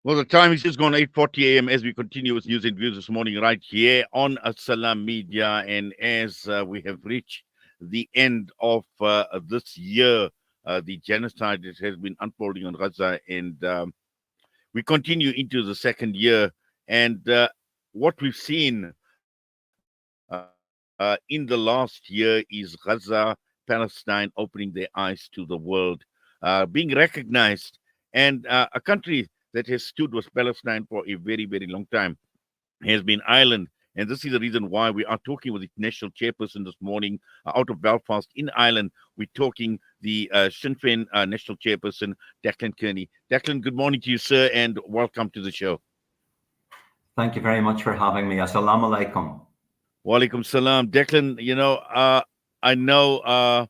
Well, the time is just gone 8:40 a.m. as we continue with news and views this morning, right here on Salam Media. And as we have reached the end of this year, the genocide that has been unfolding on Gaza, and we continue into the second year. And what we've seen in the last year is Gaza, Palestine opening their eyes to the world, being recognized, and a country that has stood with Palestine for a very, very long time has been Ireland. And this is the reason why we are talking with the national chairperson this morning out of Belfast in Ireland. We're talking the Sinn Féin national chairperson, Declan Kearney. Declan, good morning to you, sir, and welcome to the show. Thank you very much for having me. Assalamu alaikum. Walaikum salam. Declan, I know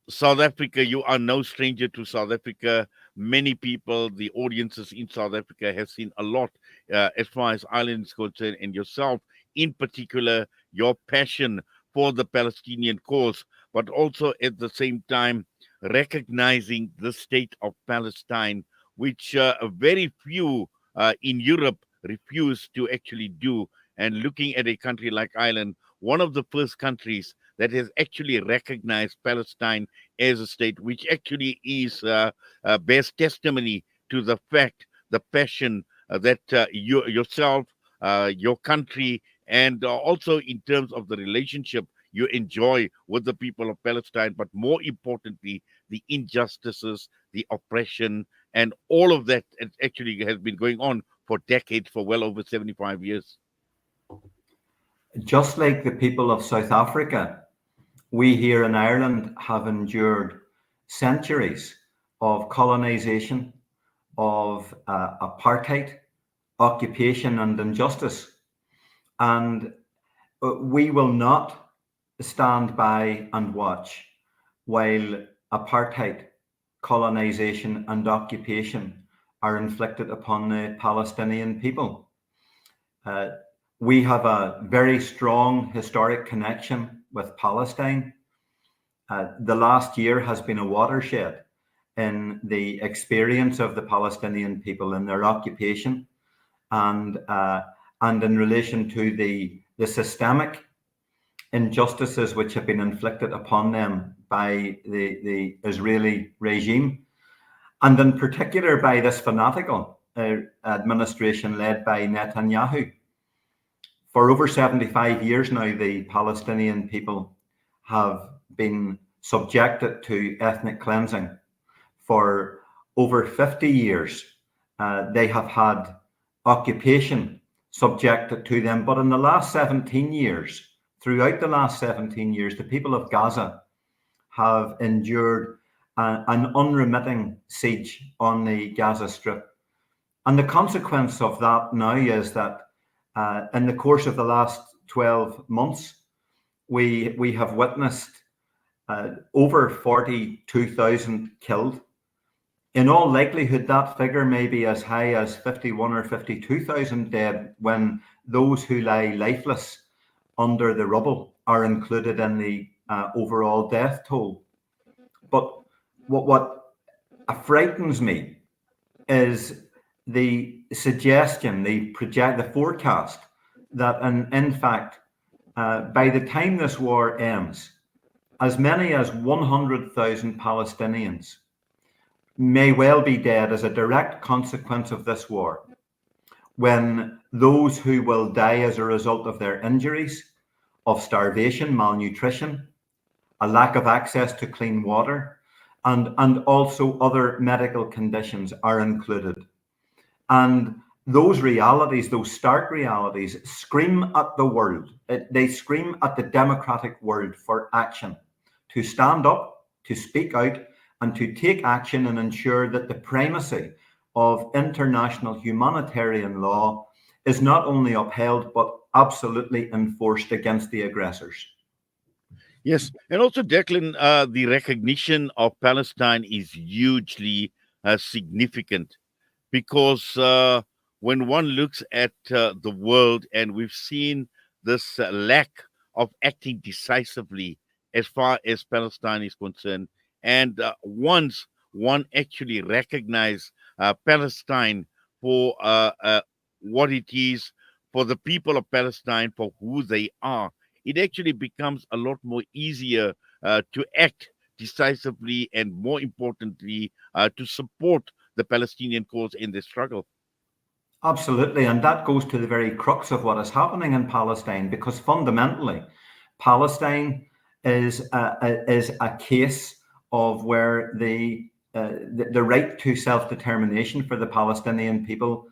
South Africa, you are no stranger to South Africa. Many people, the audiences in South Africa, have seen a lot as far as Ireland is concerned, and yourself in particular, your passion for the Palestinian cause, but also at the same time recognizing the state of Palestine, which very few in Europe refuse to actually do. And looking at a country like Ireland, one of the first countries that has actually recognized Palestine as a state, which actually is bears testimony to the fact, the passion that you yourself, your country, and also in terms of the relationship you enjoy with the people of Palestine, but more importantly, the injustices, the oppression, and all of that actually has been going on for decades, for well over 75 years. Just like the people of South Africa, we here in Ireland have endured centuries of colonization, of apartheid, occupation, and injustice. And we will not stand by and watch while apartheid, colonization, and occupation are inflicted upon the Palestinian people. Uh, we have a very strong historic connection with Palestine. The last year has been a watershed in the experience of the Palestinian people in their occupation, and in relation to the systemic injustices which have been inflicted upon them by the Israeli regime, and in particular by this fanatical administration led by Netanyahu. For over 75 years now, the Palestinian people have been subjected to ethnic cleansing. For over 50 years, they have had occupation subjected to them. But in the last 17 years, throughout the last 17 years, the people of Gaza have endured an unremitting siege on the Gaza Strip. And the consequence of that now is that in the course of the last 12 months, we have witnessed over 42,000 killed. In all likelihood, that figure may be as high as 51 or 52,000 dead when those who lie lifeless under the rubble are included in the overall death toll. But what frightens me is the suggestion, the forecast that in fact, by the time this war ends, as many as 100,000 Palestinians may well be dead as a direct consequence of this war, when those who will die as a result of their injuries, of starvation, malnutrition, a lack of access to clean water, and also other medical conditions are included. And those realities, those stark realities, scream at the world. They scream at the democratic world for action, to stand up, to speak out, and to take action and ensure that the primacy of international humanitarian law is not only upheld, but absolutely enforced against the aggressors. Yes, and also, Declan, the recognition of Palestine is hugely significant because when one looks at the world, and we've seen this lack of acting decisively as far as Palestine is concerned, and once one actually recognized Palestine for what it is, for the people of Palestine, for who they are, it actually becomes a lot more easier to act decisively and, more importantly, to support the Palestinian cause in this struggle. Absolutely. And that goes to the very crux of what is happening in Palestine, because fundamentally, Palestine is a case of where the right to self-determination for the Palestinian people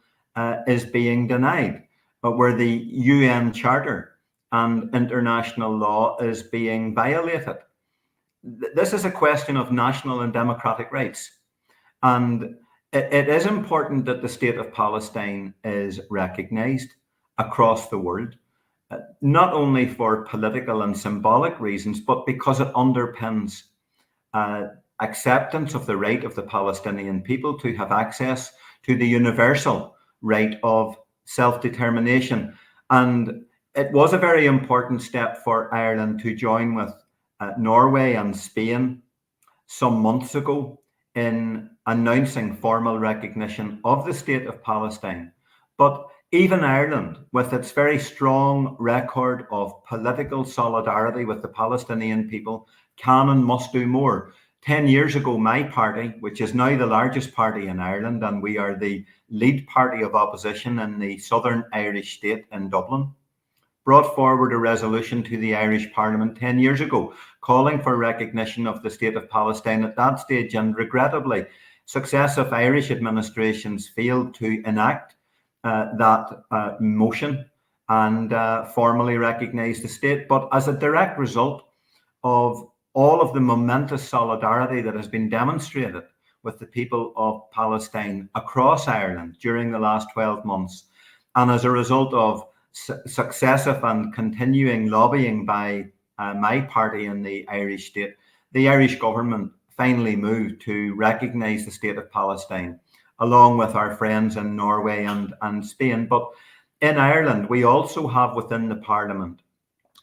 is being denied, but where the UN Charter and international law is being violated. This is a question of national and democratic rights. And it is important that the state of Palestine is recognized across the world, not only for political and symbolic reasons, but because it underpins uh, acceptance of the right of the Palestinian people to have access to the universal right of self determination. And it was a very important step for Ireland to join with Norway and Spain some months ago in announcing formal recognition of the state of Palestine. But even Ireland, with its very strong record of political solidarity with the Palestinian people, can and must do more. 10 years ago, my party, which is now the largest party in Ireland, and we are the lead party of opposition in the Southern Irish state in Dublin, brought forward a resolution to the Irish Parliament 10 years ago, calling for recognition of the state of Palestine at that stage. And regrettably, successive Irish administrations failed to enact that motion and formally recognise the state. But as a direct result of all of the momentous solidarity that has been demonstrated with the people of Palestine across Ireland during the last 12 months, and as a result of successive and continuing lobbying by my party in the Irish state, the Irish government finally moved to recognise the state of Palestine, along with our friends in Norway and Spain. But in Ireland, we also have within the Parliament,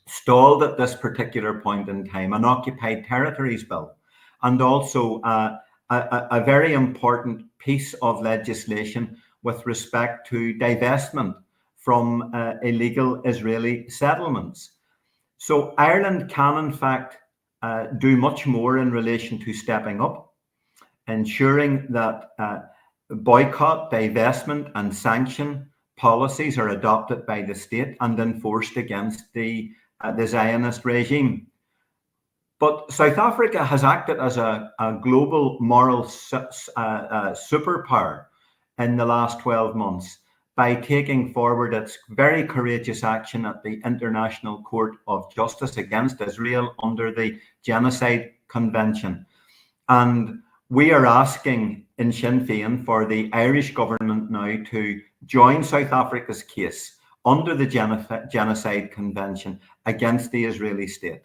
stalled at this particular point in time, an occupied territories bill, and also a very important piece of legislation with respect to divestment from illegal Israeli settlements. So Ireland can, in fact, do much more in relation to stepping up, ensuring that boycott, divestment, and sanction policies are adopted by the state and enforced against the Zionist regime. But South Africa has acted as a global moral superpower in the last 12 months by taking forward its very courageous action at the International Court of Justice against Israel under the Genocide Convention. And we are asking in Sinn Féin for the Irish government now to join South Africa's case under the Genocide Convention against the Israeli state.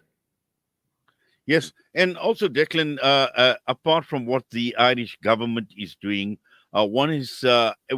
Yes, and also, Declan, apart from what the Irish government is doing, one is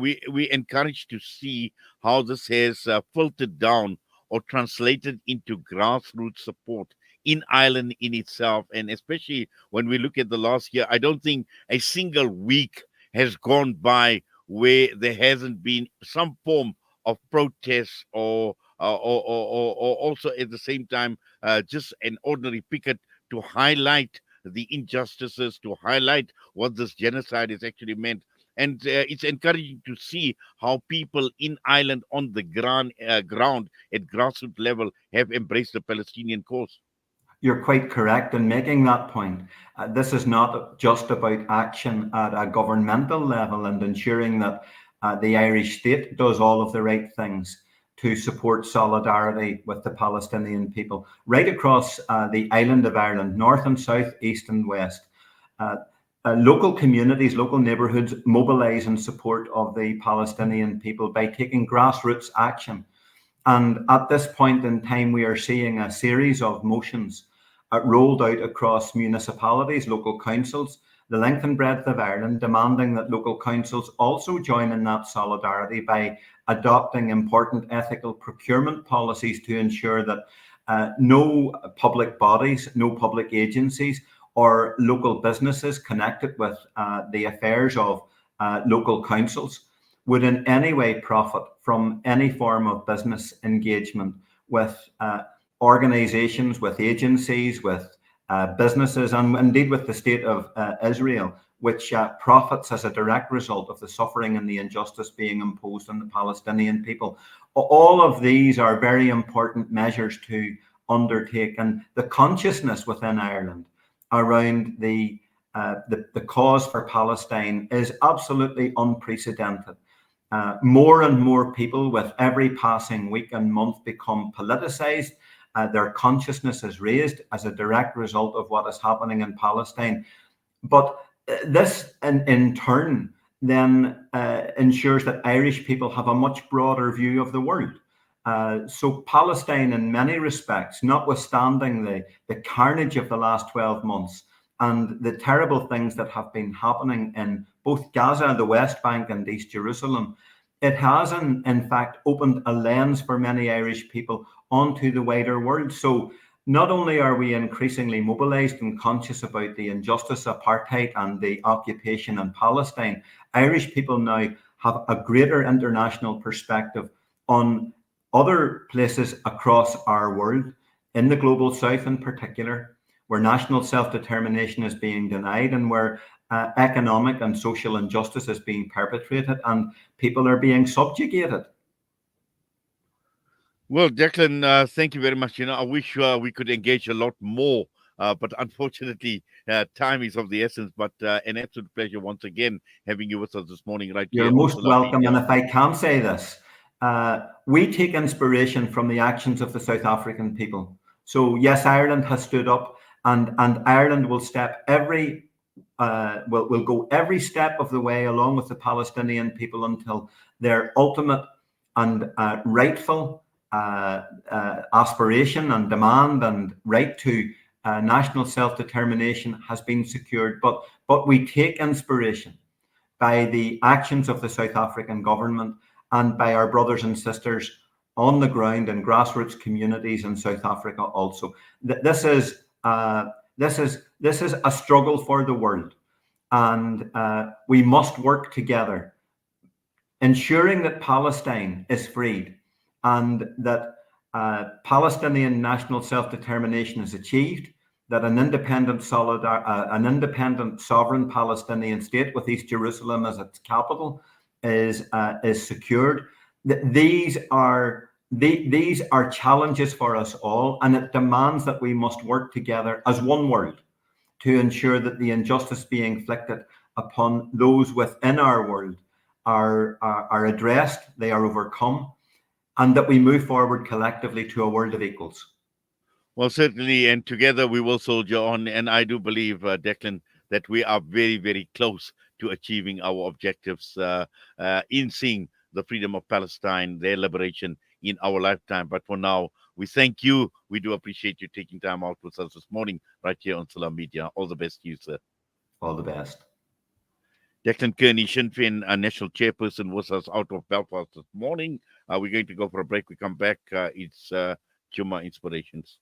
we encourage to see how this has filtered down or translated into grassroots support in Ireland in itself, and especially when we look at the last year, I don't think a single week has gone by where there hasn't been some form of protest or also at the same time just an ordinary picket to highlight the injustices, to highlight what this genocide has actually meant. And it's encouraging to see how people in Ireland on the ground at grassroots level have embraced the Palestinian cause. You're quite correct in making that point. This is not just about action at a governmental level and ensuring that the Irish state does all of the right things to support solidarity with the Palestinian people right across the island of Ireland, north and south, east and west. Local communities, local neighbourhoods mobilise in support of the Palestinian people by taking grassroots action. And at this point in time, we are seeing a series of motions rolled out across municipalities, local councils, the length and breadth of Ireland, demanding that local councils also join in that solidarity by adopting important ethical procurement policies to ensure that no public bodies, no public agencies, or local businesses connected with the affairs of local councils would in any way profit from any form of business engagement with organizations, with agencies, with businesses, and indeed with the state of Israel, which profits as a direct result of the suffering and the injustice being imposed on the Palestinian people. All of these are very important measures to undertake, and the consciousness within Ireland around the cause for Palestine is absolutely unprecedented. More and more people with every passing week and month become politicized. Their consciousness is raised as a direct result of what is happening in Palestine. But this, in turn, then ensures that Irish people have a much broader view of the world. So Palestine, in many respects, notwithstanding the carnage of the last 12 months and the terrible things that have been happening in both Gaza, the West Bank, and East Jerusalem, it has, in fact, opened a lens for many Irish people onto the wider world. So not only are we increasingly mobilized and conscious about the injustice, apartheid, and the occupation in Palestine, Irish people now have a greater international perspective on other places across our world, in the global south in particular, where national self-determination is being denied and where economic and social injustice is being perpetrated and people are being subjugated. Well, Declan, thank you very much. I wish we could engage a lot more, but unfortunately, time is of the essence. But an absolute pleasure once again having you with us this morning right You're here on most Salam welcome. Media. And if I can say this, we take inspiration from the actions of the South African people. So yes, Ireland has stood up, and Ireland will will go every step of the way along with the Palestinian people until their ultimate and rightful aspiration and demand and right to national self-determination has been secured. But we take inspiration by the actions of the South African government and by our brothers and sisters on the ground in grassroots communities in South Africa also. This is a struggle for the world, and we must work together, ensuring that Palestine is freed and that Palestinian national self-determination is achieved, that an independent sovereign Palestinian state with East Jerusalem as its capital is secured. These are challenges for us all, and it demands that we must work together as one world to ensure that the injustice being inflicted upon those within our world are addressed, they are overcome, and that we move forward collectively to a world of equals. Well, certainly, and together we will soldier on. And I do believe, Declan, that we are very, very close to achieving our objectives in seeing the freedom of Palestine, their liberation in our lifetime. But for now, we thank you. We do appreciate you taking time out with us this morning right here on Salam Media. All the best to you, sir. All the best. Declan Kearney, Sinn Féin National Chairperson, was us out of Belfast this morning. We're going to go for a break. We come back. It's Juma Inspirations.